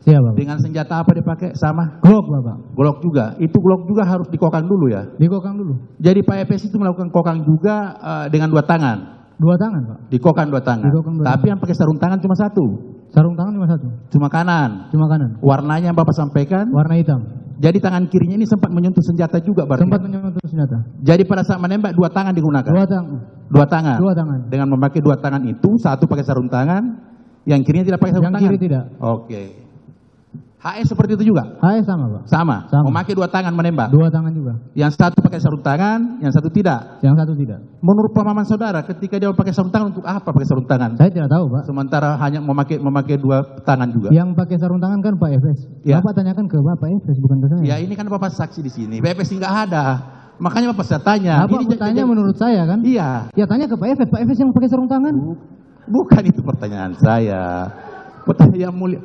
Siapa, Pak? Dengan senjata apa dipakai? Sama? Glock, Bapak. Glock juga. Itu Glock juga harus dikokang dulu ya? Dikokang dulu. Jadi Pak Efes itu melakukan kokang juga dengan 2 tangan? 2 tangan, Pak. Dikokang 2 tangan? Dikokang 2 Tapi yang pakai sarung tangan cuma 1? Sarung tangan cuma 1? Cuma kanan? Cuma kanan. Warnanya yang Bapak sampaikan? Warna hitam. Jadi tangan kirinya ini sempat menyentuh senjata juga berarti? Sempat menyentuh senjata. Jadi pada saat menembak 2 tangan digunakan? 2 tangan. 2 tangan? 2 tangan. Dengan memakai 2 tangan itu, 1 pakai sarung tangan, yang kirinya tidak pakai sarung tangan? Yang kiri tidak. Oke. HS seperti itu juga? HS sama, Pak. Sama? Sama. Memakai 2 tangan menembak? 2 tangan juga. Yang 1 pakai sarung tangan, yang 1 tidak? Yang 1 tidak. Menurut pemahaman saudara, ketika dia pakai sarung tangan, untuk apa pakai sarung tangan? Saya tidak tahu, Pak. Sementara hanya memakai 2 tangan juga? Yang pakai sarung tangan kan Pak Efes. Ya. Bapak tanyakan ke Bapak Efes, bukan ke saya. Ya ini kan Bapak saksi di sini. Pak Efes nggak ada. Makanya Bapak saya tanya. Bapak bertanya menurut saya kan? Iya. Ya tanya ke Pak Efes. Pak Efes yang pakai sarung tangan. Bukan itu pertanyaan saya. Pertanyaan yang mulia.